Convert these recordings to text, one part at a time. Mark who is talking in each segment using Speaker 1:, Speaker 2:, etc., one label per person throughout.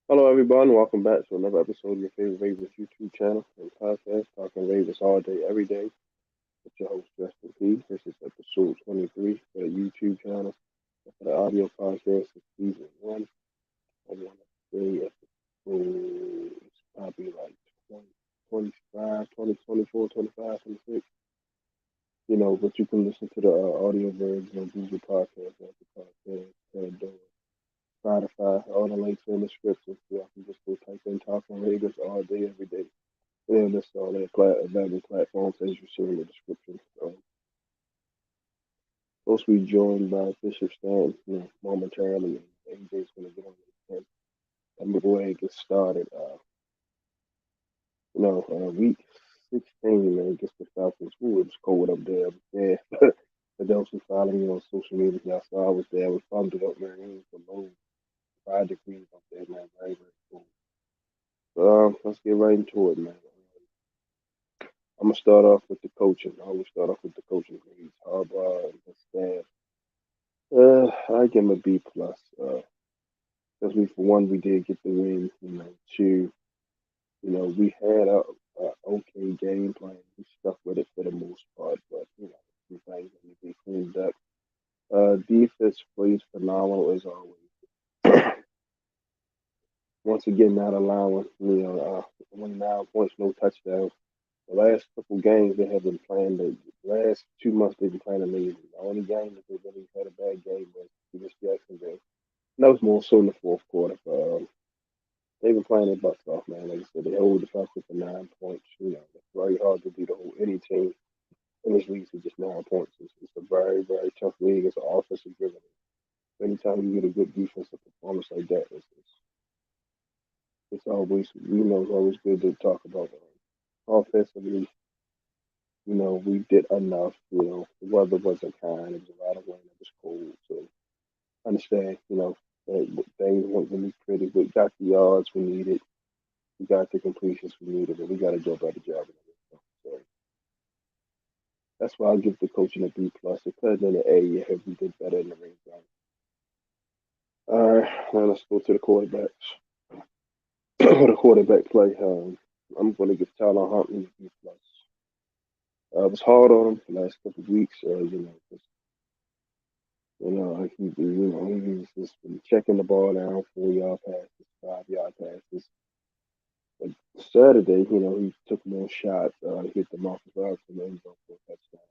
Speaker 1: Hello, everyone. Welcome back to another episode of your favorite Ravens YouTube channel and podcast, Talking Ravens all day, every day. With your host, Justin P. This is episode 23 for the YouTube channel. And for the audio podcast, it's season one. I want to say episode, it's probably like 20, 25, 20, 24, 25, 26. But you can listen to the audio version on Google Podcasts, Apple Podcasts, Pandora, Spotify, all the links in the description. So I can just go type in Talking Ravens all day, every day. And list all their available platforms as you see in the description. Supposed to be joined by Bishop Staten, momentarily, and AJ's going to get on the tent. I'm going to go ahead and get started. Week 16, man, against the Falcons. Ooh, it was cold up there. I was there. For those who follow me on social media, y'all saw I was there. I was bundled up, man. It was below 5 degrees up there, man. Very, very cold. Let's get right into it, man. I'm gonna start off with the coaching. I always start off with the coaching grades. Harbaugh and the staff. I give him a B plus. Because for one, we did get the win. Two, we had a okay game plan. We stuck with it for the most part, but some things that need to be cleaned up. Defense plays phenomenal as always. Once again, not allowing 29 points, no touchdowns. The last couple games they have been playing. The last 2 months they've been playing amazing. The only game that they really had a bad game was against Jacksonville. And that was more so in the fourth quarter. But they've been playing their butts off, man. Like I said, they hold the Falcons for 9 points. It's very hard to beat any team in this league for just 9 points. It's a very, very tough league. It's an offensive driven. Anytime you get a good defensive performance like that, it's always it's always good to talk about. Offensively, we did enough. The weather wasn't kind. It was a lot of rain. It was cold. So understand, things weren't really pretty. But we got the yards we needed. We got the completions we needed, but we got to do a better job of it. So that's why I give the coaching a B plus. Because in the A, yeah, we did better in the ring zone. All right, now let's go to the quarterbacks. The quarterback play. I'm going to give Tyler Huntley a B plus. It was hard on him the last couple of weeks. 'Cause, like he was just been checking the ball down, 4 yard passes, 5 yard passes. But Saturday, he took more shots, hit them off the route from the end zone for a touchdown.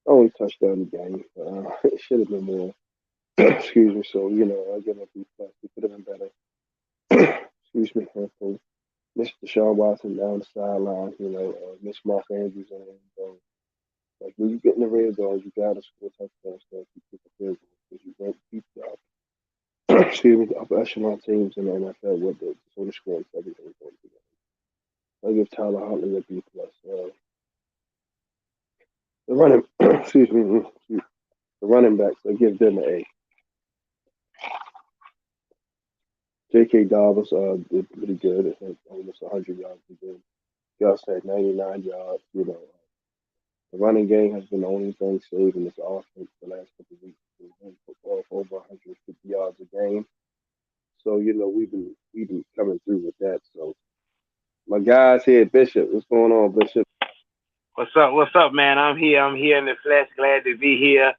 Speaker 1: Only touchdown in the game. It should have been more. Excuse me. So, I give him a B plus. He could have been better. Excuse me. Okay. Missed Deshaun Watson down the sideline, missed Mark Andrews in the end zone. Like when you get in the red zone, you gotta score touchdowns to keep the field goal because you won't beat the excuse me, the upper echelon teams in the NFL with the sort of scoring everything going together. I give Tyler Huntley a B plus. The running, excuse me, the running backs, I give them an A. J.K. Dobbins did pretty good. I think almost 100 yards a game. Gus had 99 yards. The running game has been the only thing saving this offense the last couple of weeks. We've been football for over 150 yards a game. So we've been coming through with that. So my guys here, Bishop, what's going on, Bishop?
Speaker 2: What's up? What's up, man? I'm here. I'm here in the flesh. Glad to be here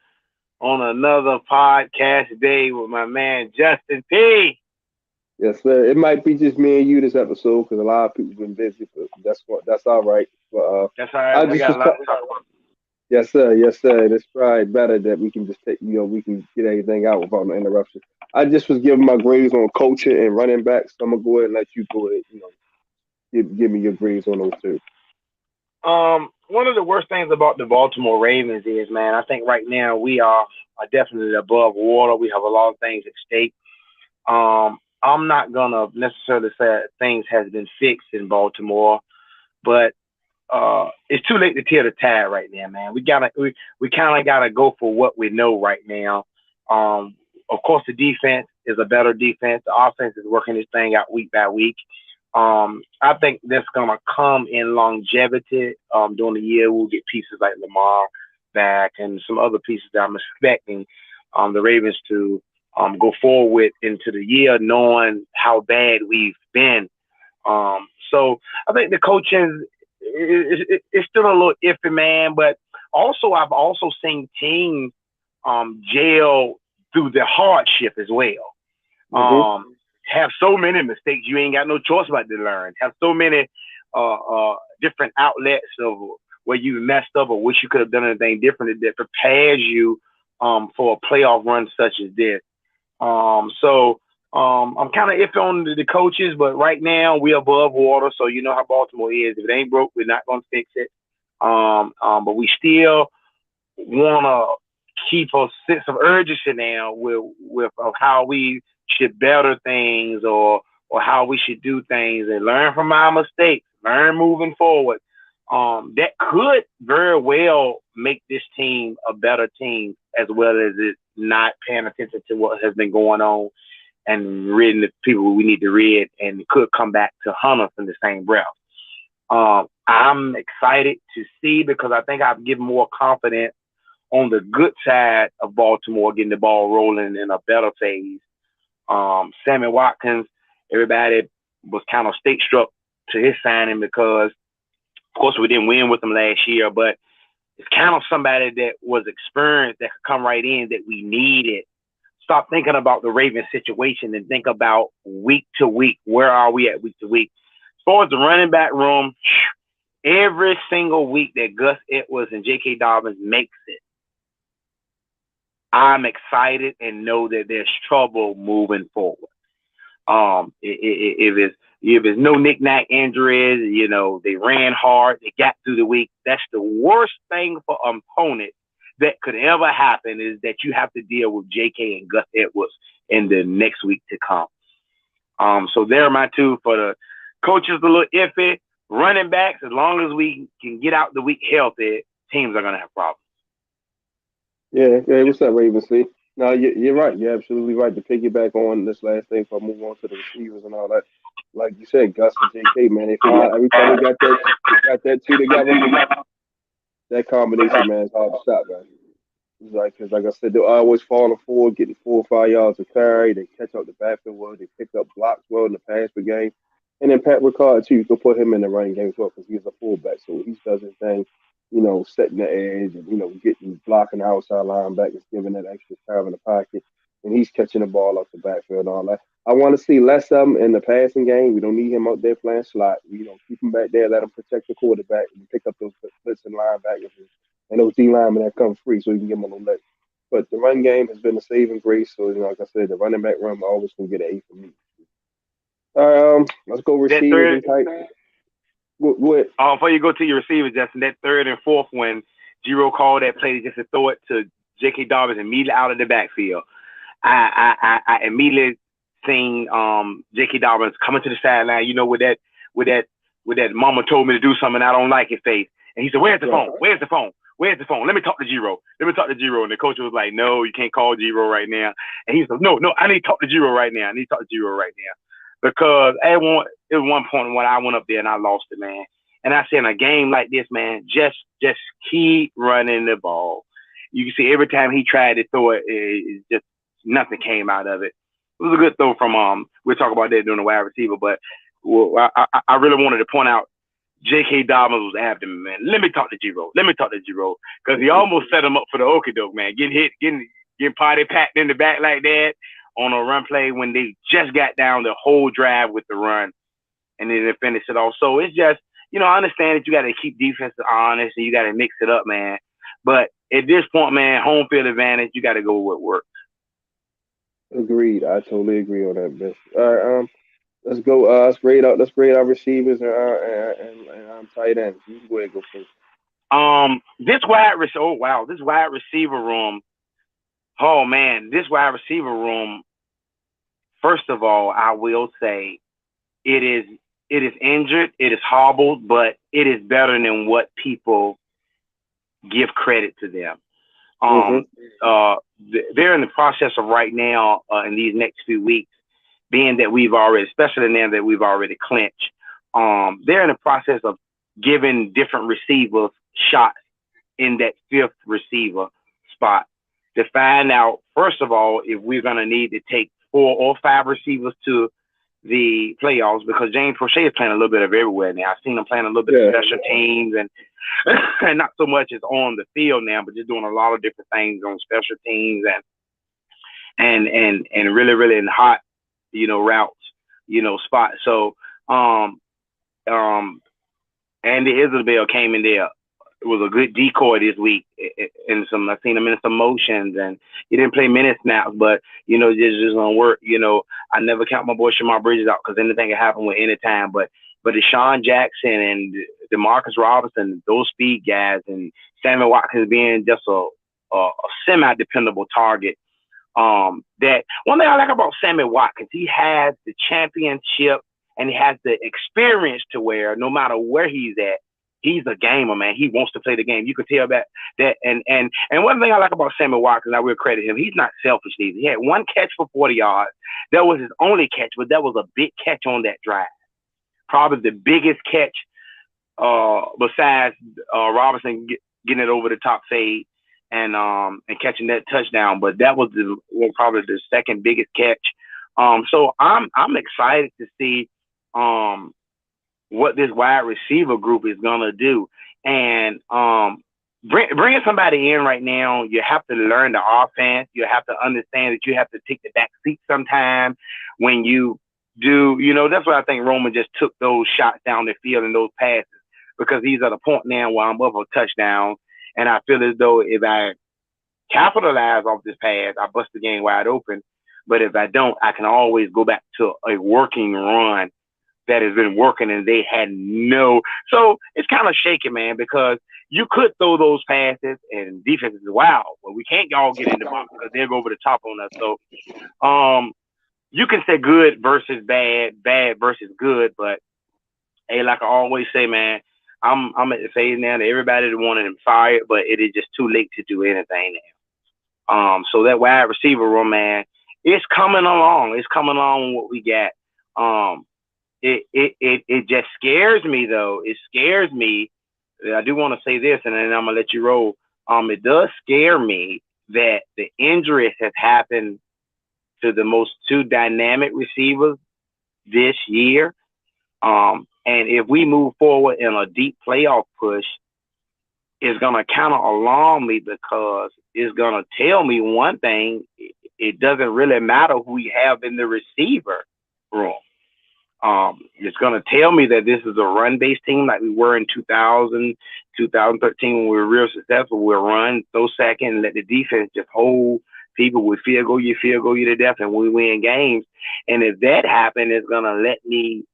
Speaker 2: on another podcast day with my man Justin P.
Speaker 1: Yes, sir. It might be just me and you this episode because a lot of people been busy, but that's all right. But
Speaker 2: That's all right.
Speaker 1: I
Speaker 2: We
Speaker 1: just
Speaker 2: got
Speaker 1: was
Speaker 2: a lot to talk about.
Speaker 1: yes, sir, yes, sir. It's probably better that we can just take we can get everything out without no interruption. I just was giving my grades on coaching and running backs. So I'm gonna go ahead and let you go ahead, give me your grades on those two.
Speaker 2: One of the worst things about the Baltimore Ravens is, man, I think right now we are definitely above water. We have a lot of things at stake. I'm not gonna necessarily say that things has been fixed in Baltimore, but it's too late to tear the tide right now, man. We kind of gotta go for what we know right now. Of course, the defense is a better defense. The offense is working this thing out week by week. I think that's gonna come in longevity. During the year, we'll get pieces like Lamar back and some other pieces that I'm expecting the Ravens to go forward into the year knowing how bad we've been. So I think the coaching is still a little iffy, man. But also, I've also seen teams jail through the hardship as well.
Speaker 1: Mm-hmm.
Speaker 2: Have so many mistakes you ain't got no choice but to learn. Have so many different outlets of where you messed up or wish you could have done anything different that prepares you for a playoff run such as this. So I'm kind of iffy on the coaches, but right now we're above water, so you know how Baltimore is. If it ain't broke, we're not gonna fix it. But we still wanna keep a sense of urgency now with of how we should better things or how we should do things and learn from our mistakes, learn moving forward. That could very well make this team a better team as well as it not paying attention to what has been going on and reading the people we need to read and could come back to hunt us in the same breath. I'm excited to see because I think I've given more confidence on the good side of Baltimore getting the ball rolling in a better phase. Sammy Watkins, everybody was kind of state struck to his signing because, of course, we didn't win with him last year, but it's kind of somebody that was experienced that could come right in that we needed. Stop thinking about the Ravens situation and think about week to week. Where are we at week to week? As far as the running back room, every single week that Gus Edwards and J.K. Dobbins makes it, I'm excited and know that there's trouble moving forward. If it's no knick-knack injuries, you know, they ran hard, they got through the week. That's the worst thing for an opponent that could ever happen is that you have to deal with J.K. and Gus Edwards in the next week to come. So there are my two for the coaches, a little iffy. Running backs, as long as we can get out the week healthy, teams are going to have problems.
Speaker 1: Yeah, yeah. What's up, Raven? See, no, you're right. You're absolutely right. To piggyback on this last thing, before I move on to the receivers and all that, like you said, Gus and J.K. Man, they figure out every time they got that two together, that combination, man, is hard to stop, man. It's like, cause like I said, they're always falling forward, getting 4 or 5 yards of carry. They catch up the backfield well. They pick up blocks well in the pass per game. And then Pat Ricard too. You can put him in the running game as well because he's a fullback, so he does his thing. Setting the edge and getting blocking the outside linebackers, giving that extra time in the pocket, and he's catching the ball off the backfield and all that. I want to see less of him in the passing game. We don't need him out there playing slot. Keep him back there, let him protect the quarterback, and pick up those blitzing linebackers and those D linemen that come free, so he can give them a little lift. But the run game has been a saving grace. So like I said, the running back run always can get an A for me. All right, let's go receivers and tight. What?
Speaker 2: Before you go to your receivers, Justin, that third and fourth when Giro called that play just to throw it to J.K. Dobbins immediately out of the backfield, I immediately seen J.K. Dobbins coming to the sideline. With that mama told me to do something I don't like his face, and he said, "Where's the phone? Where's the phone? Where's the phone? Let me talk to Giro. Let me talk to Giro." And the coach was like, "No, you can't call Giro right now." And he said, "No, I need to talk to Giro right now. I need to talk to Giro right now." Because it was one point when I went up there and I lost it, man. And I said in a game like this, man, just keep running the ball. You can see every time he tried to throw it, it just nothing came out of it. It was a good throw from we'll talk about that during the wide receiver, but I really wanted to point out J.K. Dobbins was after me, man. Let me talk to Giro. Because he almost set him up for the okie doke, man. Getting potty packed in the back like that on a run play when they just got down the whole drive with the run and then they finished it off. So it's just, I understand that you got to keep defense honest and you got to mix it up, man. But at this point, man, home field advantage, you got to go with work.
Speaker 1: Agreed. I totally agree on that, Bish. All right, let's go. Let's grade our receivers and tight ends. You can go ahead and go first.
Speaker 2: This wide receiver room. Oh man, this wide receiver room. First of all, I will say it is injured, it is hobbled, but it is better than what people give credit to them. They're in the process of right now in these next few weeks, being that we've already, especially now that we've already clinched, they're in the process of giving different receivers shots in that fifth receiver spot. to find out, first of all, if we're going to need to take 4 or 5 receivers to the playoffs because James Prochet is playing a little bit of everywhere now. I've seen him playing a little bit of
Speaker 1: Yeah.
Speaker 2: special teams and and not so much as on the field now, but just doing a lot of different things on special teams and really really in hot routes spots. So um um Andy Isabel came in there. It was a good decoy this week. And some I seen him in some motions, and he didn't play many snaps, but just gonna work. I never count my boy Shamar Bridges out because anything can happen with any time. But Deshaun Jackson and Demarcus Robinson, those speed guys, and Samuel Watkins being just a semi dependable target. That one thing I like about Sammy Watkins, he has the championship and he has the experience to where no matter where he's at, he's a gamer, man. He wants to play the game. You can tell that and one thing I like about Sammy Watkins, I will credit him, he's not selfish either. He had one catch for 40 yards. That was his only catch, but that was a big catch on that drive. Probably the biggest catch besides Robinson getting it over the top fade and catching that touchdown. But that was probably the second biggest catch. So I'm excited to see what this wide receiver group is gonna do. And bringing somebody in right now, you have to learn the offense. You have to understand that you have to take the back seat sometime when you do. That's why I think Roman just took those shots down the field and those passes because he's at a point now where I'm up a touchdown, and I feel as though if I capitalize off this pass, I bust the game wide open. But if I don't, I can always go back to a working run that has been working and they had no. So it's kind of shaky, man, because you could throw those passes and defenses, wow, but we can't all get in the box because they'll go over the top on us. So you can say good versus bad, bad versus good, but hey, like I always say, man, I'm at the phase now that everybody wanted him fired, but it is just too late to do anything now. So that wide receiver room, man, it's coming along. It's coming along with what we got. It just scares me though. It scares me. I do want to say this, and then I'm gonna let you roll. It does scare me that the injuries have happened to the most two dynamic receivers this year. And if we move forward in a deep playoff push, it's gonna kind of alarm me because it's gonna tell me one thing: it doesn't really matter who we have in the receiver room. It's going to tell me that this is a run-based team like we were in 2000, 2013 when we were real successful. We'll run, throw second, and let the defense just hold people with field goal you to death, and we win games. And if that happens, it's going to let me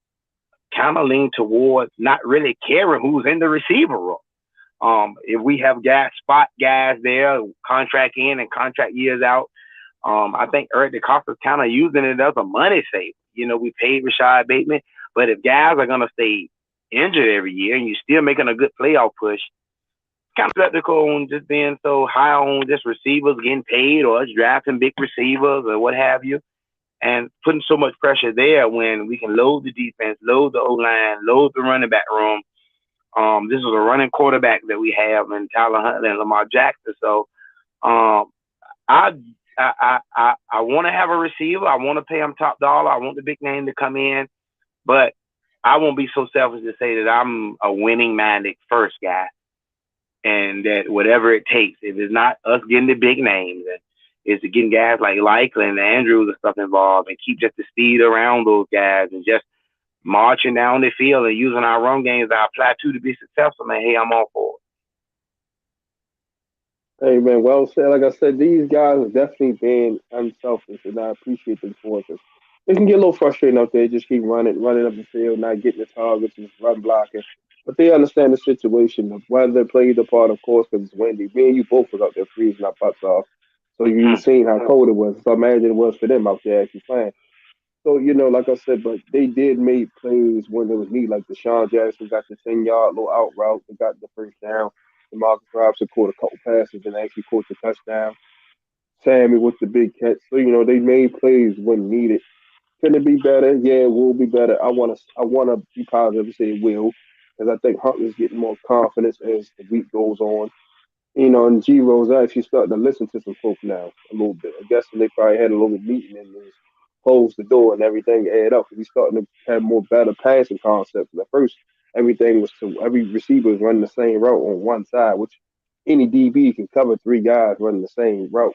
Speaker 2: kind of lean towards not really caring who's in the receiver room. If we have spot guys there, contract in and contract years out, I think Eric DeCosta's kind of using it as a money saver. We paid Rashad Bateman, but if guys are going to stay injured every year and you're still making a good playoff push, kind of skeptical on just being so high on just receivers getting paid or us drafting big receivers or what have you, and putting so much pressure there when we can load the defense, load the O-line, load the running back room. This is a running quarterback that we have in Tyler Huntley and Lamar Jackson. So I want to have a receiver. I want to pay him top dollar. I want the big name to come in, but I won't be so selfish to say that I'm a winning-minded first guy, and that whatever it takes, if it's not us getting the big names, and it's getting guys like Likely and Andrews and stuff involved, and keep just the speed around those guys, and just marching down the field and using our run games that I apply to be successful, man. Hey, I'm all for it.
Speaker 1: Hey man, well said. Like I said, these guys are definitely being unselfish, and I appreciate them for it. 'Cause it can get a little frustrating out there. Just keep running up the field, not getting the targets, just run blocking. But they understand the situation. The weather played a part, of course, because it's windy. Me and you both was out there freezing our butts off, so you seen how cold it was. So imagine it was for them out there actually playing. So like I said, but they did make plays when it was needed. Like Deshaun Jackson got the 10-yard little out route, and got the first down. Marcus Robinson caught a couple passes and actually caught the touchdown. Sammy with the big catch. So they made plays when needed. Can it be better? Yeah, it will be better. I wanna be positive and say it will, because I think Huntley's getting more confidence as the week goes on. And G Rose actually starting to listen to some folk now a little bit. I guess they probably had a little meeting and just closed the door and everything add up because he's starting to have more better passing concepts. At first, everything was to every receiver was running the same route on one side, which any DB can cover three guys running the same route.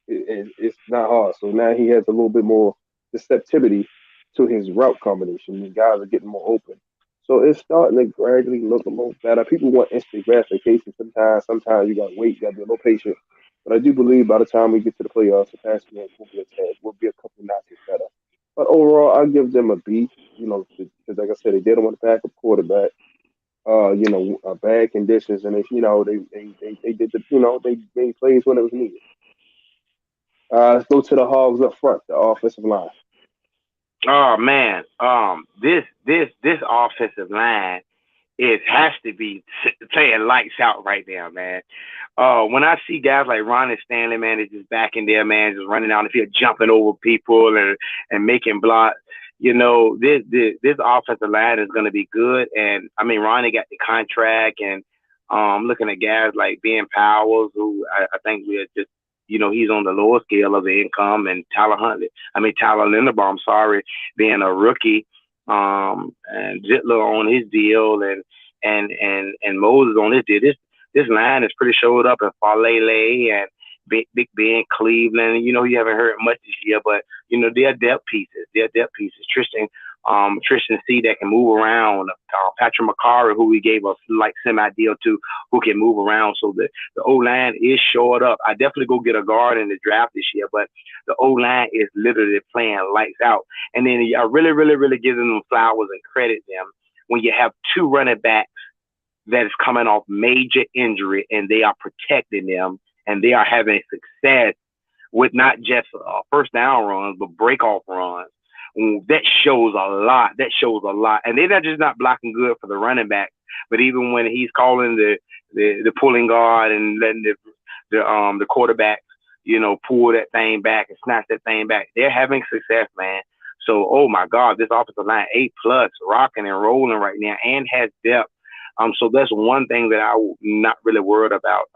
Speaker 1: It's not hard. So now he has a little bit more receptivity to his route combination. The guys are getting more open. So it's starting to gradually look a little better. People want instant gratification sometimes. Sometimes you gotta wait, you gotta be a little patient. But I do believe by the time we get to the playoffs, the passing game will be a tad, will be a couple notches better. But overall, I give them a B. Because like I said, they did them with a backup quarterback. Bad conditions, and they did they made plays when it was needed. Let's go to the Hogs up front, the offensive line.
Speaker 2: Oh man, this offensive line it has to be playing lights out right now, man. When I see guys like Ronnie Stanley, man, is just back in there, man, just running down the field, jumping over people and making blocks. This offensive line is going to be good. And I mean, Ronnie got the contract, and looking at guys like Ben Powers, who I think we're just he's on the lower scale of the income, and Tyler Linderbaum, sorry, being a rookie, and Zitler on his deal, and Moses on this deal. This line is pretty showed up in Falele and Big Ben, Cleveland. You haven't heard much this year, but they're depth pieces. They're depth pieces. Tristan C that can move around. Patrick McCarry, who we gave a like semi deal to, who can move around. So the O line is shored up. I definitely go get a guard in the draft this year, but the O line is literally playing lights out. And then I really, really, really give them flowers and credit them when you have two running backs that is coming off major injury and they are protecting them and they are having success with not just first down runs, but break off runs. That shows a lot. That shows a lot. And they're not just not blocking good for the running back, but even when he's calling the pulling guard and letting the quarterback, pull that thing back and snatch that thing back, they're having success, man. So, oh my God, this offensive line A+, rocking and rolling right now, and has depth. So that's one thing that I'm not really worried about.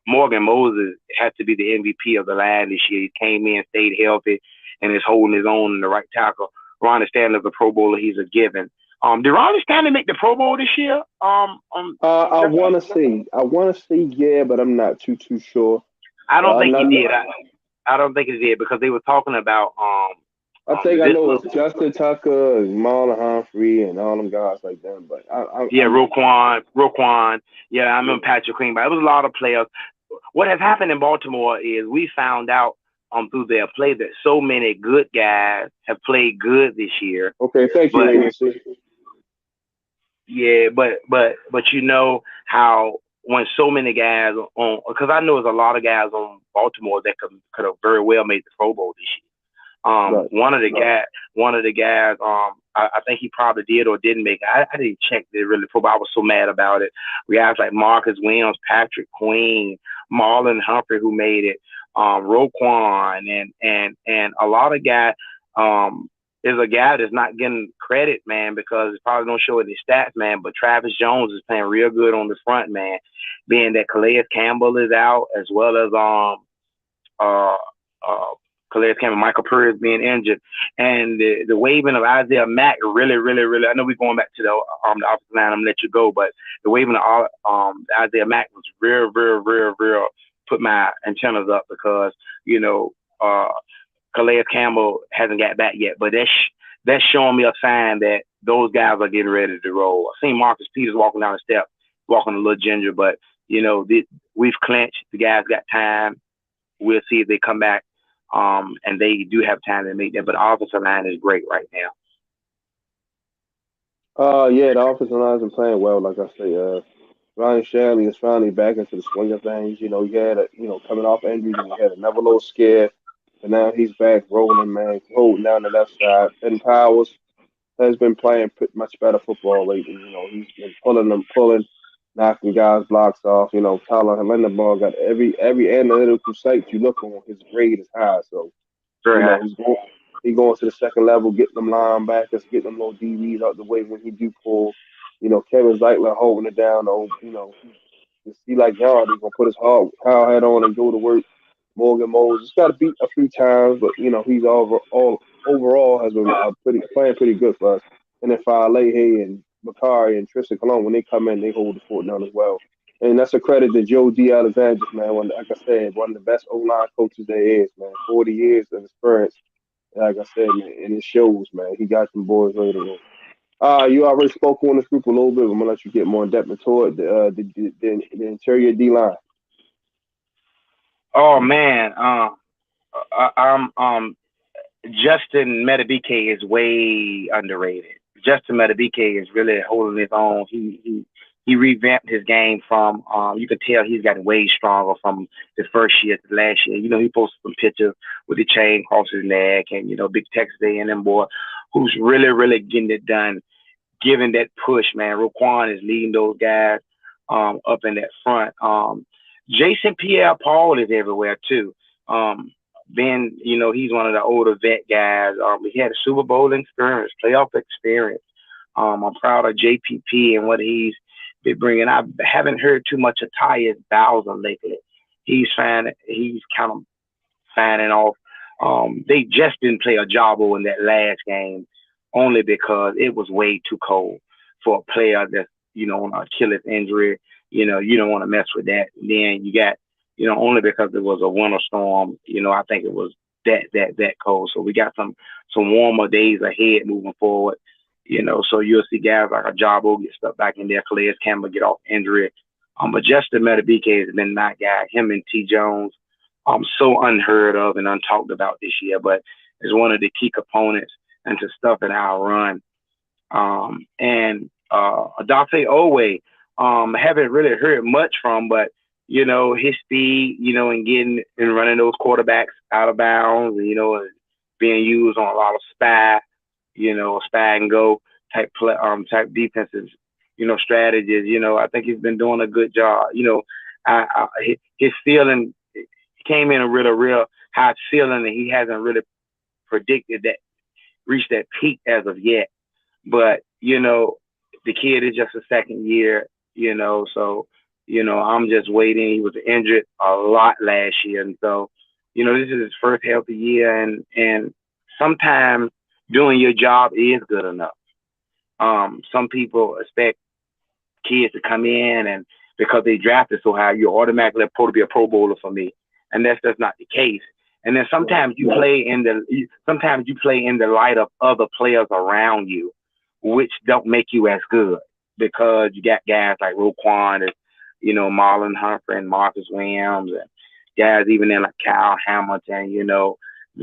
Speaker 2: Morgan Moses has to be the MVP of the line this year. He came in, stayed healthy, and is holding his own in the right tackle. Ronnie Stanley, the Pro Bowler, he's a given. Did Ronnie Stanley make the Pro Bowl this year?
Speaker 1: I want to say yeah, but I'm not too sure.
Speaker 2: I don't think he
Speaker 1: No,
Speaker 2: did. I don't think he did because they were talking about
Speaker 1: I think I
Speaker 2: this
Speaker 1: know
Speaker 2: little.
Speaker 1: it's Justin Tucker, and Marlon Humphrey, and all them guys like them. But
Speaker 2: Yeah, Roquan. Yeah, I remember Patrick Queen, but it was a lot of players. What has happened in Baltimore is we found out through their play that so many good guys have played good this year.
Speaker 1: Okay, thank you,
Speaker 2: But
Speaker 1: agency.
Speaker 2: yeah, but how when so many guys on, because I know there's a lot of guys on Baltimore that could have very well made the Pro Bowl this year.
Speaker 1: Right.
Speaker 2: One of the guys, I think he probably did or didn't make it. I didn't check the really football. I was so mad about it. We guys like Marcus Williams, Patrick Queen, Marlon Humphrey, who made it, Roquan, and a lot of guys. Is a guy that's not getting credit, man, because it probably don't show it in his stats, man. But Travis Jones is playing real good on the front, man. Being that Calais Campbell is out, as well as uh Calais Campbell, Michael Purdy being injured, and the waving of Isaiah Mack really, really, really. I know we're going back to the offensive line. I'm gonna let you go, but the waving of Isaiah Mack was real, real, real, real. Put my antennas up because Calais Campbell hasn't got back yet, but that's showing me a sign that those guys are getting ready to roll. I seen Marcus Peters walking down the step, walking a little ginger, but we've clinched. The guys got time. We'll see if they come back. And they do have time to make that, but the offensive line is great right now.
Speaker 1: Yeah, the offensive line's been playing well. Like I say, Ryan Shanley is finally back into the swing of things. He had coming off injury, and he had another little scare, but now he's back rolling, man, holding down the left side. Ben Powers has been playing much better football lately. He's been pulling, knocking guys' blocks off. Tyler Linderbaugh got every analytical site you look on, his grade is high. So,
Speaker 2: Very high.
Speaker 1: he going to the second level, getting them linebackers, getting them little DBs out the way when he do pull. Kevin Zeitler holding it down. just see like Yard, he's gonna put his hard hat on and go to work. Morgan Moses got beat a few times, but he's all overall has been pretty playing pretty good for us. And then Falehe and Bakari and Tristan Colon, when they come in, they hold the fort down as well. And that's a credit to Joe D. Alexander, man. Like I said, one of the best O-line coaches there is, man. 40 years of experience, like I said, man, and it shows, man. He got some boys ready to roll. You already spoke on this group a little bit. I'm gonna let you get more in depth into it. The interior D line.
Speaker 2: Oh man, I'm Justin Metabike is way underrated. Justin Metabike is really holding his own. He revamped his game from you can tell he's gotten way stronger from the first year to last year. He posted some pictures with the chain across his neck and big Texas A&M boy who's really getting it done, giving that push, man. Roquan is leading those guys up in that front. Jason Pierre Paul is everywhere too. Ben, he's one of the older vet guys. He had a Super Bowl experience, playoff experience. I'm proud of JPP and what he's been bringing. I haven't heard too much of Tyus Bowser lately. He's kind of signing off. They just didn't play a jobbo in that last game only because it was way too cold for a player that's on an Achilles injury. You don't want to mess with that. And then you got only because it was a winter storm. I think it was that cold. So we got some warmer days ahead moving forward. So you'll see guys like a Jabo get stuck back in there, Calais Campbell get off injury. But Justin Metabike has been that guy. Him and T. Jones, so unheard of and untalked about this year, but is one of the key components into stuff in our run. And Adate Owe, haven't really heard much from, but his speed, and getting and running those quarterbacks out of bounds, being used on a lot of spy and go type defenses, strategies. I think he's been doing a good job. His ceiling came in a real high ceiling, and he hasn't really predicted that reached that peak as of yet. But the kid is just a second year, so I'm just waiting. He was injured a lot last year, and so this is his first healthy year, and sometimes doing your job is good enough. Some people expect kids to come in and because they drafted so high, you're automatically supposed to be a Pro Bowler for me, and that's just not the case. And then sometimes sometimes you play in the light of other players around you, which don't make you as good because you got guys like Roquan and Marlon Humphrey and Marcus Williams and guys even in like Kyle Hamilton,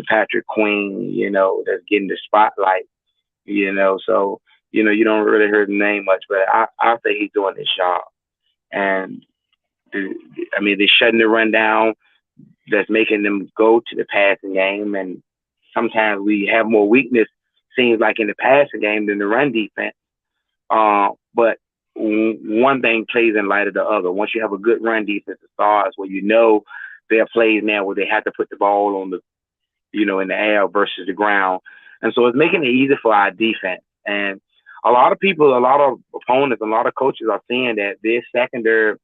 Speaker 2: Patrick Queen, that's getting the spotlight, so you don't really hear the name much, but I think he's doing his job. And they're shutting the run down. That's making them go to the passing game, and sometimes we have more weakness, seems like in the passing game than the run defense. But one thing plays in light of the other. Once you have a good run defense, it starts where there are plays now where they have to put the ball on the in the air versus the ground, and so it's making it easy for our defense. And a lot of people, a lot of opponents, a lot of coaches are saying that this secondary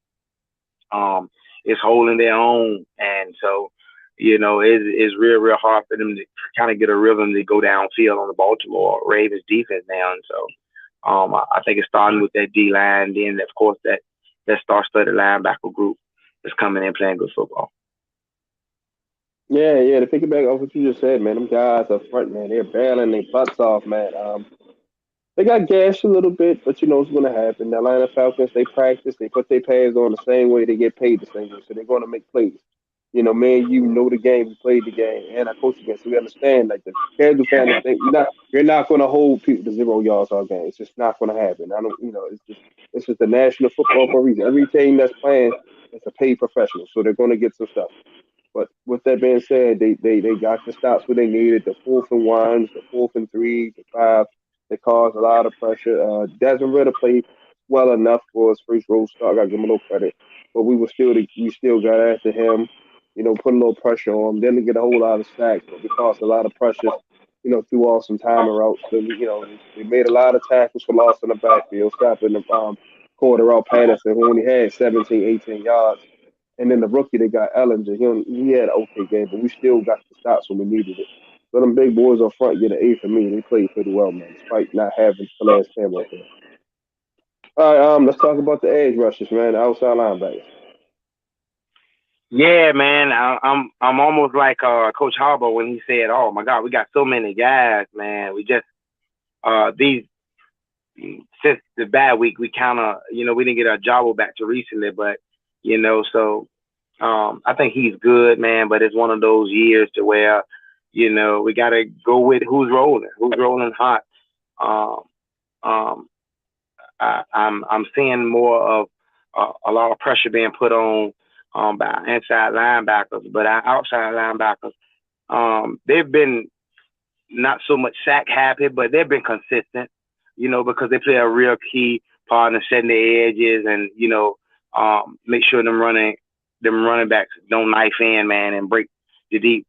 Speaker 2: is holding their own, and so it's real hard for them to kind of get a rhythm to go downfield on the Baltimore Ravens defense now. And so I think it's starting with that D line, then of course that star-studded linebacker group is coming in playing good football.
Speaker 1: Yeah. To pick it back off what you just said, man, them guys up front, man, they're battling their butts off, man. They got gashed a little bit, but you know what's going to happen. The Atlanta Falcons, they practice, they put their pads on the same way, they get paid the same way, so they're going to make plays. Man, you know the game, we played the game, and I coach again, so we understand. Like the casual fan, thing, you're not going to hold people to 0 yards all game. It's just not going to happen. I don't, it's just the National Football for a reason. Every team that's playing is a paid professional, so they're going to get some stuff. But with that being said, they got the stops where they needed, the 4th and 1s, the 4th and 3s, the 5. They caused a lot of pressure. Desmond Ritter played well enough for his first road start. I got to give him a little credit. But we still got after him, put a little pressure on him. Didn't get a whole lot of sacks, but we caused a lot of pressures, threw awesome timing routes. So, they made a lot of tackles for loss in the backfield, stopping the quarter out Patterson, who only had 17, 18 yards. And then the rookie they got Ellinger, he had an okay game, but we still got the stops when we needed it. So them big boys up front get an A for me. They played pretty well, man, despite not having Calais Campbell up there. All right, let's talk about the edge rushers, man, the outside linebackers.
Speaker 2: Yeah, man, I'm almost like Coach Harbaugh when he said, "Oh my God, we got so many guys, man. We just these since the bad week, we kind of we didn't get our job back to recently, but so I think he's good, man. But it's one of those years to where we got to go with who's rolling hot. Um, um, I'm seeing more of a lot of pressure being put on by inside linebackers, but our outside linebackers, they've been not so much sack happy, but they've been consistent, because they play a real key part in setting the edges and, make sure them running backs don't knife in, man, and break the deep,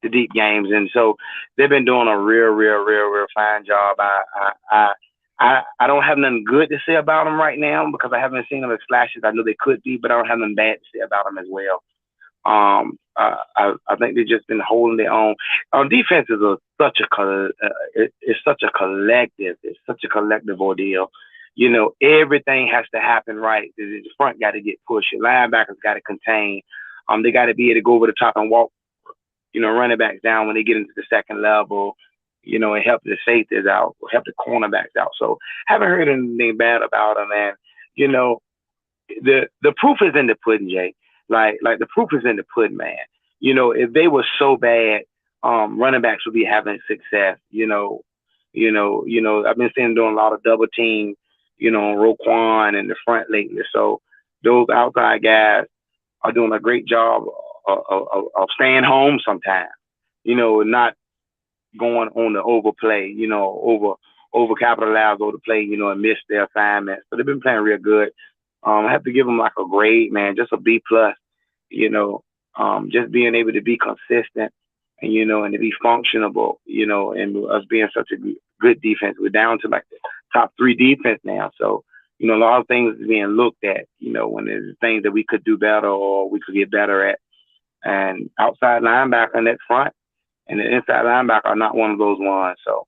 Speaker 2: the deep games. And so they've been doing a real fine job. I don't have nothing good to say about them right now because I haven't seen them as flashes. I know they could be, but I don't have nothing bad to say about them as well. I think they've just been holding their own. Defense is it's such a collective. It's such a collective ordeal. Everything has to happen right. The front got to get pushed. Your linebackers got to contain. They got to be able to go over the top and walk, running backs down when they get into the second level. And help the safeties out, or help the cornerbacks out. So haven't heard anything bad about them, and you know the proof is in the pudding, Jay. Like the proof is in the pudding, man. If they were so bad, running backs would be having success. I've been seeing them doing a lot of double team, on Roquan in the front lately. So those outside guys are doing a great job of staying home sometimes. Not going on the overplay, over capitalize over the play, and miss their assignment. So they've been playing real good. I have to give them like a grade, man, just a B plus. You know, just being able to be consistent and and to be functionable, and us being such a good defense. We're down to like the top three defense now, so a lot of things is being looked at. When there's things that we could do better or we could get better at. And outside linebacker in that front and the inside linebacker are not one of those ones. So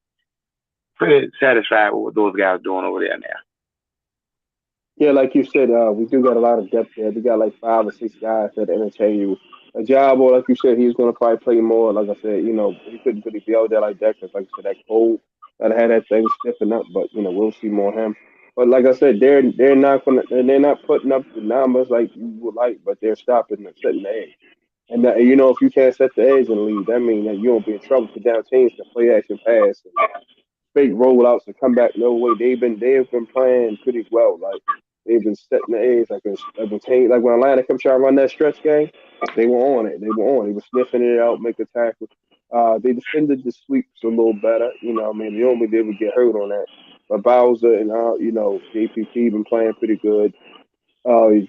Speaker 2: pretty satisfied with what those guys are doing over there now.
Speaker 1: Yeah, like you said, we do got a lot of depth there. We got like 5 or 6 guys that entertain you. A job, or like you said, he's going to probably play more. Like I said, he couldn't really be out there like that because, like you said, that cold that had that thing stiffen up. But we'll see more of him. But like I said, they're not gonna they're not putting up the numbers like you would like, but they're stopping and setting the edge. And if you can't set the edge in the league, that means that you won't be in trouble for down teams to play action pass and fake rollouts and come back no way. They've been playing pretty well. Like they've been setting the edge. Like team, like when Atlanta kept trying to run that stretch game, they were on it. They were on. They were sniffing it out, make a tackle. They defended the sweeps a little better. I mean, they only they would get hurt on that. But Bowser and JPP been playing pretty good.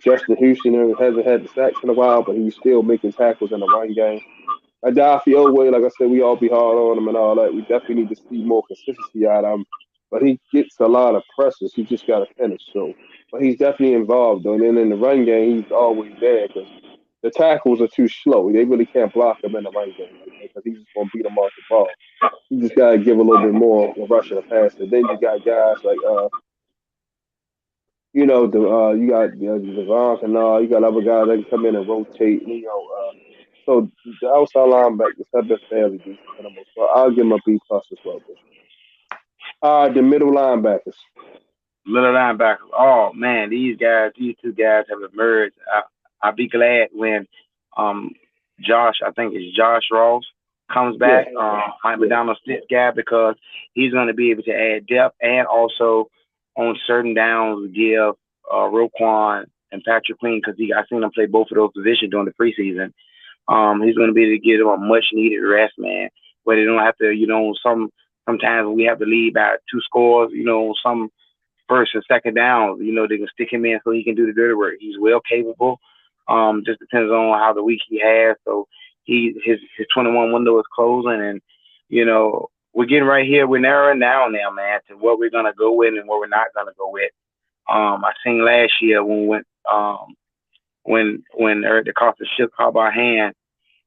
Speaker 1: Justin Houston hasn't had the sacks in a while, but he's still making tackles in the run game. Adafi Oway, like I said, we all be hard on him and all that. We definitely need to see more consistency out of him. But he gets a lot of pressures. He just got to finish. So, but he's definitely involved though. And then in the run game, he's always there because the tackles are too slow. They really can't block him in the run game like that because he's just gonna beat him off the ball. You just gotta give a little bit more of rushing the passer. Then you got guys like you got Devon and you got other guys that can come in and rotate. So the outside linebackers have been fairly decent for the most part. I'll give them a B plus as well, Bishop. The middle linebackers.
Speaker 2: Little linebackers. Oh man, these two guys have emerged. I'll be glad when um Josh, I think it's Josh Ross, comes
Speaker 1: Yeah,
Speaker 2: back. Might be
Speaker 1: yeah,
Speaker 2: down the split guy because he's going to be able to add depth and also on certain downs give Roquan and Patrick Queen because I seen him play both of those positions during the preseason. He's going to be able to give them a much needed rest, man. Where they don't have to, sometimes when we have to lead by 2 scores, some first and second down, they can stick him in so he can do the dirty work. He's well capable. Just depends on how the week he has. So his 21 window is closing, and we're getting right here. We're narrowing down now, man, to what we're gonna go with and what we're not gonna go with. I seen last year when we went when Eric DeCosta shook Harbaugh's hand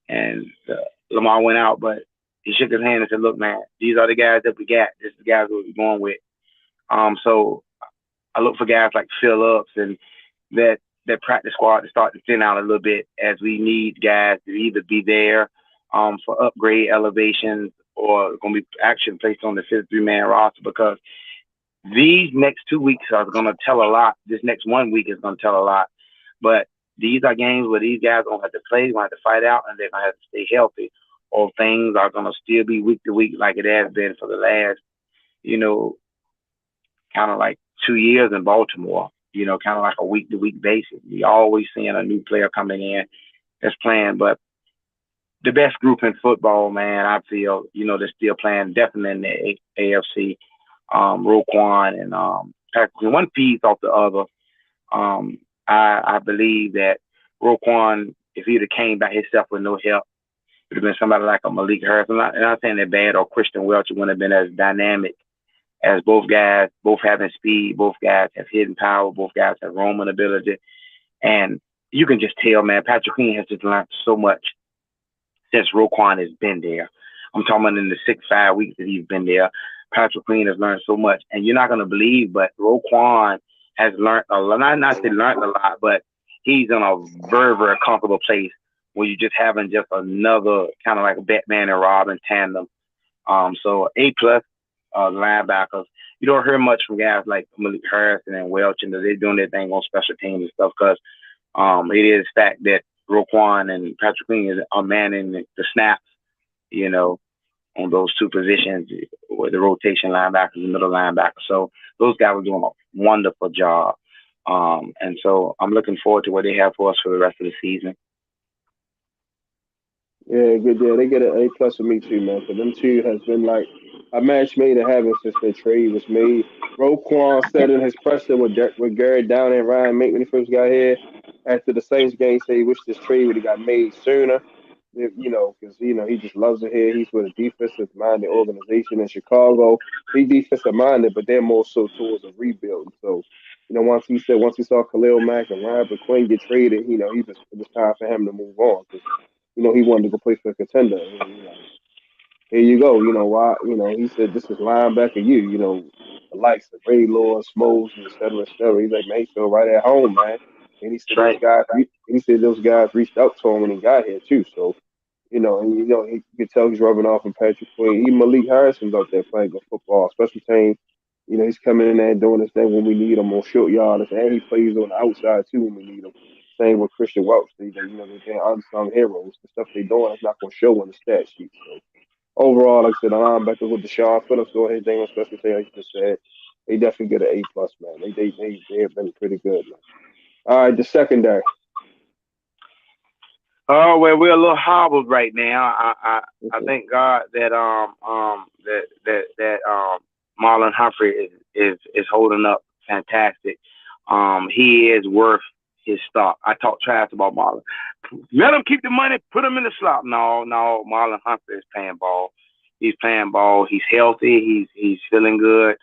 Speaker 2: and Lamar went out, but he shook his hand and said, "Look, man, these are the guys that we got. This is the guys we're going with." So I look for guys like Phillips and that practice squad to start to thin out a little bit as we need guys to either be there for upgrade elevations or going to be action placed on the 53-man roster because these next 2 weeks are going to tell a lot. This next 1 week is going to tell a lot. But these are games where these guys are going to have to play, going to have to fight out, and they're going to have to stay healthy, or things are going to still be week to week like it has been for the last, you know, kind of like 2 years in Baltimore, kind of like a week to week basis. We always seeing a new player coming in that's playing, but the best group in football, man, I feel, they're still playing definitely in the AFC. Roquan and Patrick, one feeds off the other. I believe that Roquan, if he'd have came by himself with no help, it would have been somebody like a Malik Harris. I'm not saying they're bad, or Christian Welch wouldn't have been as dynamic as both guys, both having speed, both guys have hidden power, both guys have roaming ability. And you can just tell, man, Patrick Queen has just learned so much since Roquan has been there. I'm talking about in the 6-5 weeks that he's been there. Patrick Queen has learned so much. And you're not going to believe, but Roquan has learned a lot. Not learned a lot, but he's in a very, very comfortable place where you're just having just another kind of like a Batman and Robin tandem. So A+, linebackers. You don't hear much from guys like Malik Harrison and Welch, and they're doing their thing on special teams and stuff because it is fact that Roquan and Patrick Queen are manning the snaps, on those two positions, with the rotation linebackers and middle linebackers. So those guys are doing a wonderful job. And so I'm looking forward to what they have for us for the rest of the season.
Speaker 1: Yeah, good. Yeah, they get an A+ for me too, man. For them two has been like a match made in heaven since their trade was made. Roquan said in his presser with Garrett Down and Ryan Mink when he first got here after the Saints game, say he wished this trade would have got made sooner. Because he just loves it here. He's with a defensive minded organization in Chicago. He defensive minded, but they're more so towards a rebuild. So, once he saw Khalil Mack and Robert Quinn get traded, it was time for him to move on because he wanted to go play for a contender. And, here you go. Why? He said this is linebacker the likes of Ray Lewis, Moses, et cetera, et cetera. He's like, man, he feel right at home, man. And he said
Speaker 2: Right.
Speaker 1: those guys reached out to him when he got here too. So, you could tell he's rubbing off on Patrick Queen. Even Malik Harrison's out there playing good football, special team. He's coming in there and doing his thing when we need him on short yardage, and he plays on the outside too when we need him. Same with Christian Welch. They're unsung heroes. The stuff they're doing is not going to show on the stat sheet. So overall, like I said, the linebackers with Deshaun Phillips doing his thing on special teams, like you just said, they definitely get an A+, man. They have been pretty good, man. All right, the secondary.
Speaker 2: Oh well, we're a little hobbled right now. I
Speaker 1: Okay.
Speaker 2: thank God that Marlon Humphrey is holding up fantastic. He is worth his stock. I talk trash about Marlon. Let him keep the money, put him in the slot. No, Marlon Humphrey is playing ball. He's playing ball. He's healthy. He's feeling good.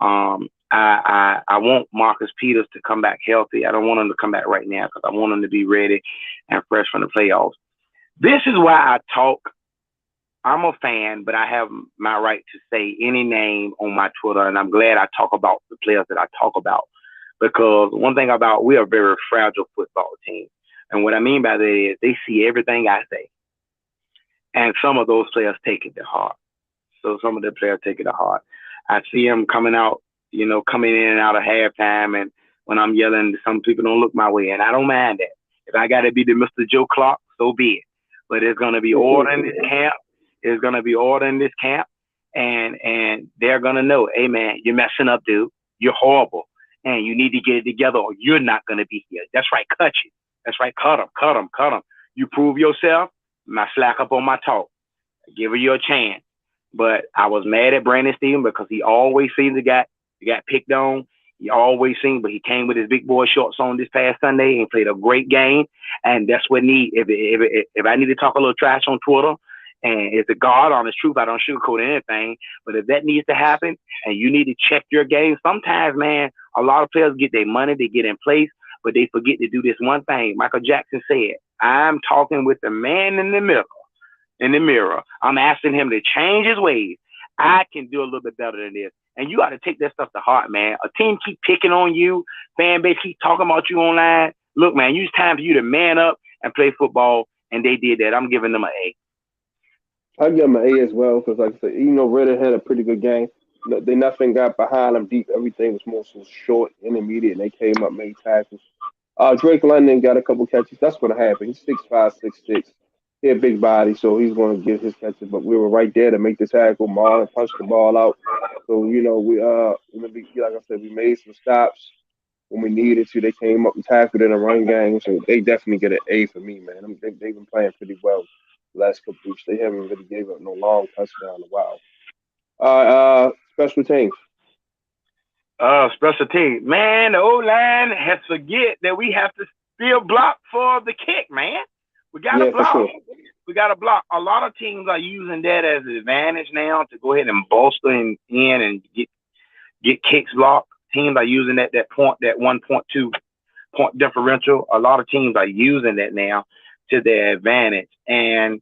Speaker 2: I want Marcus Peters to come back healthy. I don't want him to come back right now because I want him to be ready and fresh from the playoffs. This is why I talk. I'm a fan, but I have my right to say any name on my Twitter, and I'm glad I talk about the players that I talk about because one thing about we are a very fragile football team, and what I mean by that is they see everything I say, and some of those players take it to heart. So some of the players take it to heart. I see them coming out, coming in and out of halftime. And when I'm yelling, some people don't look my way. And I don't mind that. If I got to be the Mr. Joe Clark, so be it. But there's going to be order in this camp. There's going to be order in this camp. And they're going to know, hey, man, you're messing up, dude. You're horrible. And you need to get it together or you're not going to be here. That's right. Cut you. That's right. Cut them. You prove yourself. I slack up on my talk. Give her you a chance. But I was mad at Brandon Stevens because he always seems to got picked on. He always seemed, but he came with his big boy shorts on this past Sunday and played a great game. And that's what need. If I need to talk a little trash on Twitter And it's a God honest truth. I don't sugarcoat anything. But if that needs to happen and you need to check your game, sometimes, man, a lot of players get their money, they get in place, but they forget to do this one thing. Michael Jackson said, I'm talking with the man in the mirror. In the mirror, I'm asking him to change his ways. I can do a little bit better than this. And you got to take that stuff to heart, man. A team keep picking on you, fan base keep talking about you online. Look, man, it's time for you to man up and play football. And they did that. I'm giving them an A.
Speaker 1: I give him an A as well because, like I said, Ritter had a pretty good game. No, they nothing got behind them deep. Everything was more so short, intermediate, and they came up, made tackles. Drake London got a couple catches. That's what happened. He's 6'5", 6'6". He a big body, so he's going to get his catches. But we were right there to make the tackle. Marlon punched the ball out. So like I said, we made some stops when we needed to. They came up and tackled in a run game, so they definitely get an A for me, man. They've been playing pretty well the last couple weeks. They haven't really gave up no long touchdown in a while. Special teams.
Speaker 2: Special team. Man, the O-line has forget that we have to still block for the kick, man. We got to
Speaker 1: Yeah, for
Speaker 2: block.
Speaker 1: sure.
Speaker 2: We got to block. A lot of teams are using that as an advantage now to go ahead and bolster in and get kicks blocked. Teams are using that 1.2 point differential. A lot of teams are using that now to their advantage. And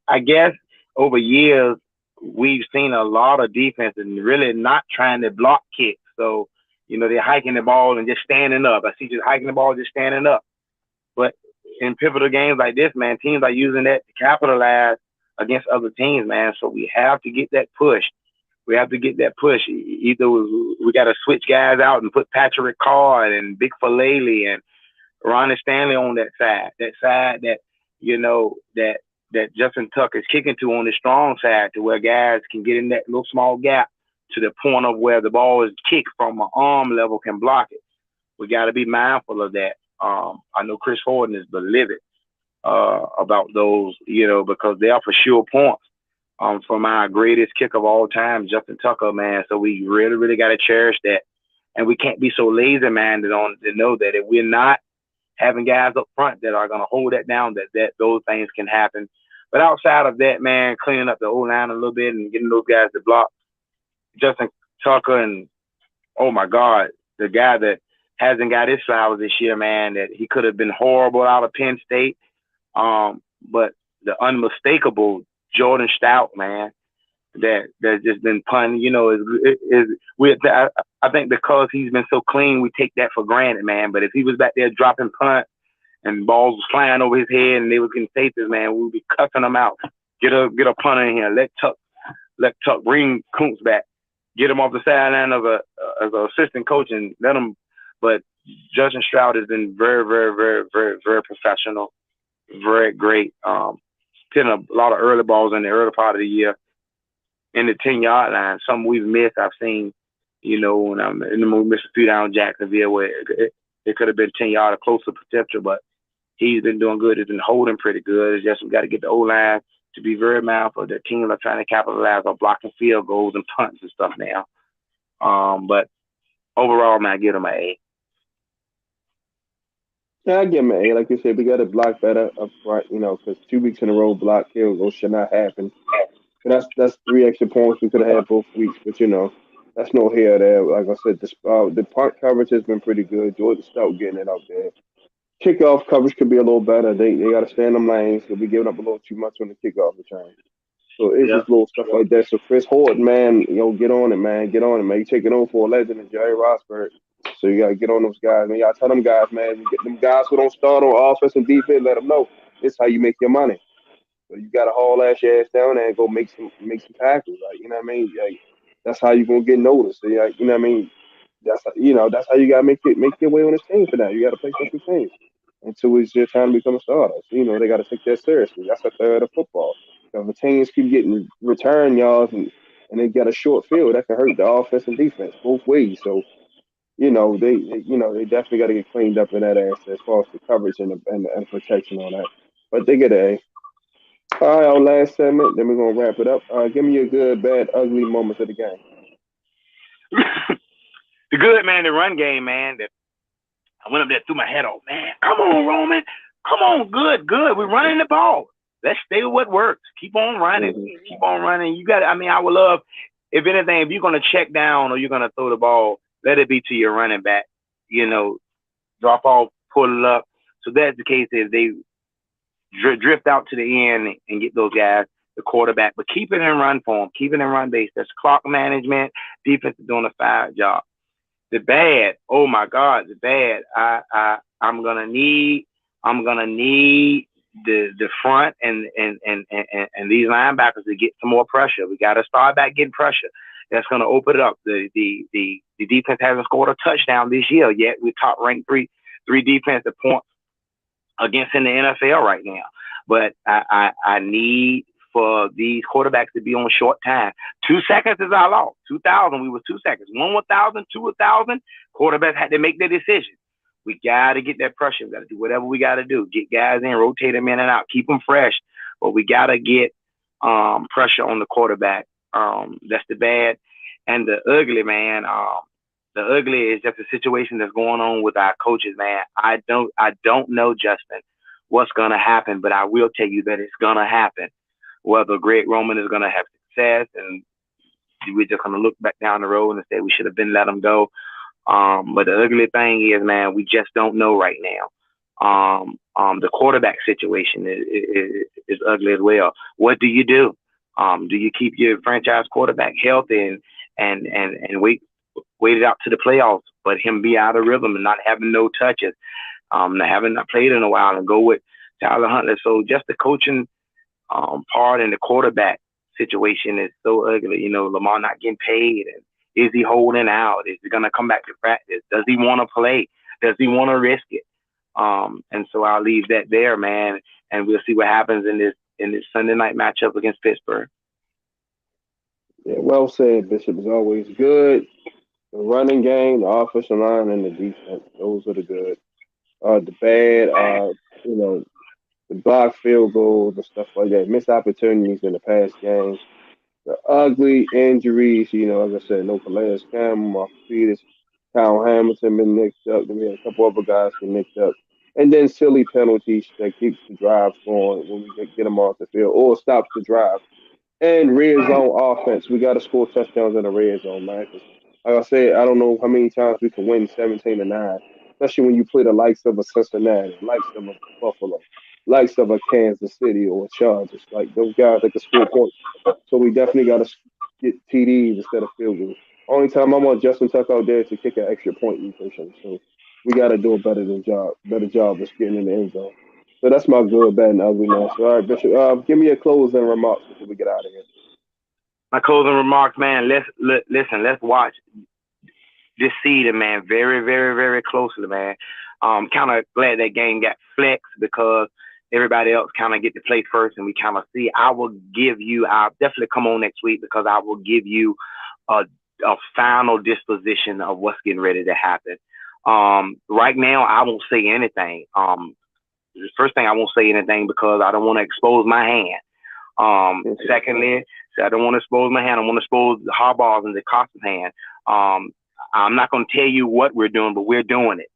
Speaker 2: I guess over years, we've seen a lot of defenses really not trying to block kicks. So, they're hiking the ball and just standing up. I see just hiking the ball, just standing up. But in pivotal games like this, man, teams are using that to capitalize against other teams, man. So we have to get that push. We have to get that push. Either we got to switch guys out and put Patrick Card and Big Falele and Ronnie Stanley on that side. That side that, that Justin Tuck is kicking to on the strong side to where guys can get in that little small gap to the point of where the ball is kicked from an arm level can block it. We got to be mindful of that. I know Chris Horton is livid about those, because they are for sure points. From our greatest kick of all time, Justin Tucker, man. So we really, really got to cherish that. And we can't be so lazy-minded on to know that if we're not having guys up front that are going to hold that down, that those things can happen. But outside of that, man, cleaning up the O-line a little bit and getting those guys to block, Justin Tucker and, oh, my God, the guy that hasn't got his flowers this year, man, that he could have been horrible out of Penn State. But the unmistakable Jordan Stout, man, that's just been punting, I think because he's been so clean, we take that for granted, man. But if he was back there dropping punt and balls was flying over his head and they was getting safeties, man, we would be cussing him out. Get a punter in here. Let Tuck bring Kuntz back. Get him off the sideline as an assistant coach and let him. But Justin Stroud has been very, very, very, very, very professional, very great. Hitting a lot of early balls in the early part of the year in the 10-yard line. Some we've missed. I've seen, when I'm in the movie, missed a few down Jacksonville where it could have been 10-yard or closer potential, but he's been doing good. He's been holding pretty good. It's just we got to get the O-line to be very mindful that teams are trying to capitalize on blocking field goals and punts and stuff now. But overall, man, I give them an A.
Speaker 1: Yeah, I give him an A. Like you said, we got to block better up front, because 2 weeks in a row block field goals should not happen. But that's 3 extra points we could have had both weeks. But that's no here or there. Like I said, the punt coverage has been pretty good. Jordan Stout getting it out there. Kickoff coverage could be a little better. They got to stay in them lanes. They'll be giving up a little too much on the kickoff return. So it's
Speaker 2: Yeah.
Speaker 1: just little stuff like that. So Chris Horton, man, get on it, man. Get on it, man. You take it on for a legend and Jerry Rosberg. So you gotta get on those guys, man. Y'all tell them guys, man, you get them guys who don't start on offense and defense, let them know this is how you make your money. So you gotta haul your ass down there and go make some tackles. Like, you know what I mean? Like, that's how you gonna get noticed. So, like, you know what I mean? That's how you gotta make your way on this team for that. You gotta play special teams until it's your time to become a starter. So, they gotta take that seriously. That's a third of football. If the teams keep getting return yards and they got a short field, that can hurt the offense and defense both ways. So they definitely got to get cleaned up in that ass as far as the coverage and protection on that. But they get a. All right, our last segment. Then we're gonna wrap it up. Give me your good, bad, ugly moments of the game.
Speaker 2: The good, man, the run game, man. I went up there, threw my head off, man. Come on, Roman. Come on, good. We're running the ball. let's stay with what works. Keep on running.
Speaker 1: Mm-hmm.
Speaker 2: Keep on running. You got I mean, I would love, if anything, if you're gonna check down or you're gonna throw the ball, let it be to your running back. You know, drop off, pull it up. So that's the case if they drift out to the end and get those guys, the quarterback, but keep it in run form, keep it in run base. That's clock management. Defense is doing a fine job. The bad, oh my God, the bad. I'm gonna need the front and these linebackers to get some more pressure. We got to start back getting pressure. That's gonna open it up. The defense hasn't scored a touchdown this year yet. We're top ranked three defensive points against in the NFL right now. But I need for these quarterbacks to be on short time. 2 seconds is our law. 2000, we was 2 seconds. 1,000, 2,000. Quarterbacks had to make their decision. We got to get that pressure. We got to do whatever we got to do. Get guys in, rotate them in and out, keep them fresh. But we got to get pressure on the quarterback. That's the bad. And the ugly, man, the ugly is just a situation that's going on with our coaches, man. I don't know, Justin, what's going to happen, but I will tell you that it's going to happen. Whether Greg Roman is going to have success and we're just going to look back down the road and say we should have been let him go. But the ugly thing is, man, we just don't know right now. The quarterback situation is ugly as well. What do you do? Do you keep your franchise quarterback healthy and wait it out to the playoffs, but him be out of rhythm and not having no touches, having not played in a while, and go with Tyler Huntley? So just the coaching part and the quarterback situation is so ugly. You know, Lamar not getting paid, and is he holding out? Is he gonna come back to practice? Does he want to play? Does he want to risk it? And so I'll leave that there, man, and we'll see what happens in this Sunday night matchup against Pittsburgh.
Speaker 1: Yeah, well said, Bishop. Is always good. The running game, the offensive line, and the defense. Those are the good. The bad, you know, the block field goals and stuff like that. Missed opportunities in the past game. The ugly injuries, you know, as I said, no Calais Campbell, Marcus Peters, Kyle Hamilton been nicked up. Then we had a couple other guys get nicked up. And then silly penalties that keeps the drives going when we get them off the field or stops the drive. And red zone offense. We got to score touchdowns in the red zone, man. 'Cause like I said, I don't know how many times we can win 17-9, especially when you play the likes of a Cincinnati, likes of a Buffalo, likes of a Kansas City or a Chargers. Like those guys that can score points. So we definitely got to get TDs instead of field goals. Only time I want Justin Tucker out there to kick an extra point usually. So we got to do a better job of getting in the end zone. So that's my good, bad, and ugly now. So, all right, Bishop, give me your closing remarks before we get out of here.
Speaker 2: My closing remarks, man. Listen. Let's watch this season, man, very, very, very closely, man. Kind of glad that game got flexed because everybody else kind of get to play first, and we kind of see. I'll definitely come on next week because I will give you a final disposition of what's getting ready to happen. Right now, I won't say anything. The first thing, I won't say anything because I don't want to expose my hand. Secondly, I don't want to expose my hand. I want to expose the Harbaugh's and the Costa's hand. I'm not going to tell you what we're doing, but we're doing it.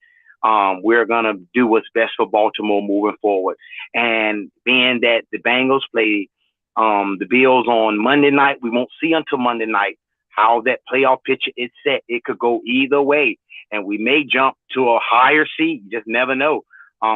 Speaker 2: We're going to do what's best for Baltimore moving forward. And being that the Bengals play the Bills on Monday night, we won't see until Monday night how that playoff picture is set. It could go either way. And we may jump to a higher seed. You just never know.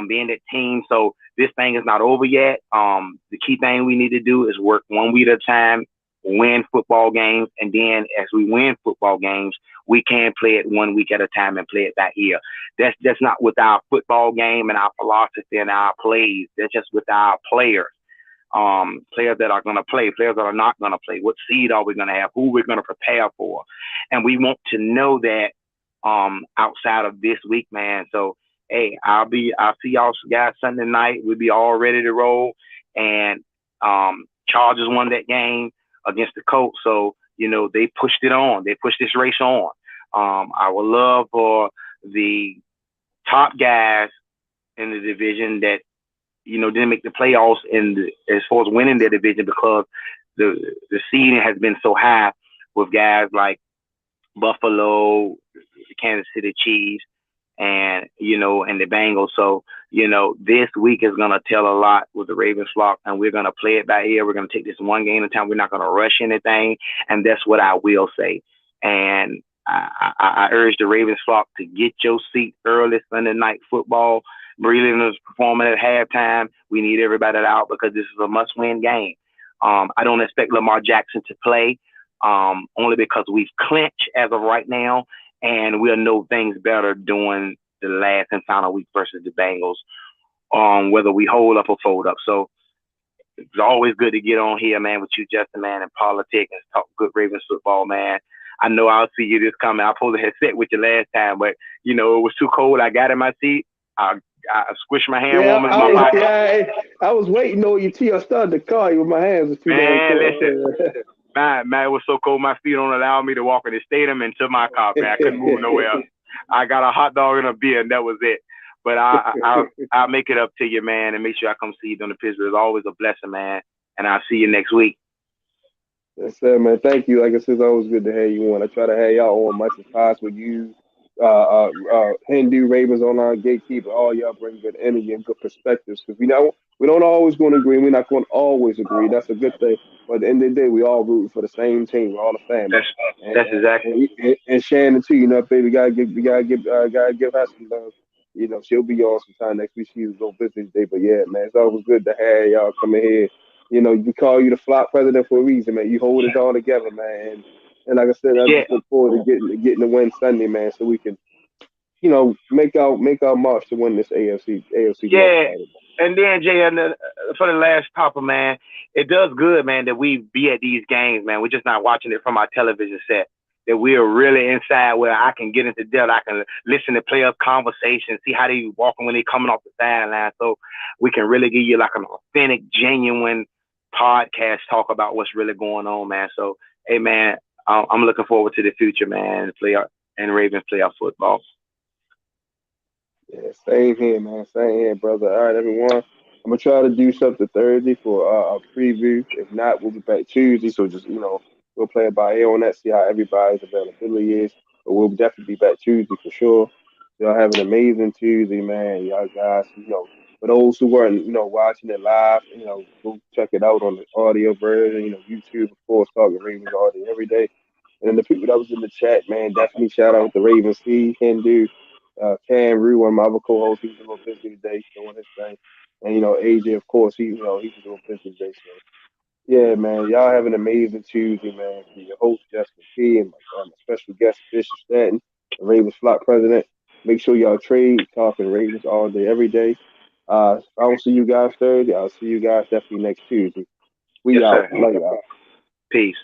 Speaker 2: Being that team. So this thing is not over yet. The key thing we need to do is work 1 week at a time, win football games, and then as we win football games, we can play it 1 week at a time and play it that year. That's not with our football game and our philosophy and our plays. That's just with our players. Players that are going to play, players that are not going to play. What seed are we going to have? Who we're going to prepare for? And we want to know that outside of this week, man. So hey, I'll see y'all guys Sunday night. We'll be all ready to roll. And Chargers won that game against the Colts. So, you know, they pushed it on. They pushed this race on. I would love for the top guys in the division that, you know, didn't make the playoffs as far as winning their division because the seeding has been so high with guys like Buffalo, the Kansas City Chiefs, and, you know, and the Bengals. So This week is gonna tell a lot with the Ravens flock, and we're gonna play it by ear. We're gonna take this one game at a time. We're not gonna rush anything, and that's what I will say. And I urge the Ravens flock to get your seat early Sunday night football. Breland is performing at halftime. We need everybody out because this is a must-win game. I don't expect Lamar Jackson to play, only because we've clinched as of right now, and we'll know things better during the last and final week versus the Bengals, whether we hold up or fold up. So it's always good to get on here, man, with you, Justin, man, and politics and talk good Ravens football, man. I know I'll see you this coming. I supposed to have sat with you last time, but it was too cold. I got in my seat. I squished my hand
Speaker 1: Yeah,
Speaker 2: warmers in my pocket.
Speaker 1: I was waiting on you till I started to call you, but my hands was too damn
Speaker 2: Man,
Speaker 1: cold.
Speaker 2: listen, man, it was so cold. My feet don't allow me to walk in the stadium and to my car, man. I couldn't move nowhere else. I got a hot dog and a beer, and that was it. But I'll make it up to you, man, and make sure I come see you during the Pittsburgh. It's always a blessing, man. And I'll see you next week.
Speaker 1: Yes, sir, man. Thank you. Like I said, it's always good to have you on. I try to have y'all on much as possible. You, Hindu Ravens online gatekeeper, all y'all bring good energy and good perspectives because we don't always going to agree. We're not going to always agree. That's a good thing. But at the end of the day, we all rooting for the same team. We're all a family.
Speaker 2: That's
Speaker 1: And
Speaker 2: that's exactly.
Speaker 1: and Shannon too. Baby, we gotta give her some love. She'll be on sometime next week. She's on business day. But yeah, man, it's always good to have y'all coming here. We call you the flop president for a reason, man. You hold it all together, man. And like I said, I
Speaker 2: Yeah,
Speaker 1: just look forward to getting the win Sunday, man, so we can, make our march to win this AFC North
Speaker 2: yeah.
Speaker 1: title.
Speaker 2: And then Jay, for the last topper, man, it does good, man, that we be at these games, man. We're just not watching it from our television set. That we are really inside where I can get into depth. I can listen to players' conversations, see how they walking when they coming off the sideline, so we can really give you like an authentic, genuine podcast talk about what's really going on, man. So, hey, man, I'm looking forward to the future, man. And Ravens playoff football.
Speaker 1: Yeah, same here, man. Same here, brother. All right, everyone. I'm gonna try to do something Thursday for a preview. If not, we'll be back Tuesday. So just we'll play it by ear on that, see how everybody's availability is. But we'll definitely be back Tuesday for sure. Y'all have an amazing Tuesday, man. Y'all guys, for those who weren't, watching it live, go check it out on the audio version. YouTube, of course, Talking Ravens all day, every day. And then the people that was in the chat, man, definitely shout out the Ravens C, Hindu, Cam Rue, one of my other co-hosts. He was a little busy today doing his thing. And, AJ, of course, he was a little busy today. So, yeah, man, y'all have an amazing Tuesday, man. For your host, Justin P, and my special guest, Bishop Staten, the Ravens flock president. Make sure y'all trade, talking Ravens all day, every day. If I don't see you guys Thursday, I'll see you guys definitely next Tuesday. We
Speaker 2: Yes,
Speaker 1: out.
Speaker 2: sir.
Speaker 1: Love y'all.
Speaker 2: Peace.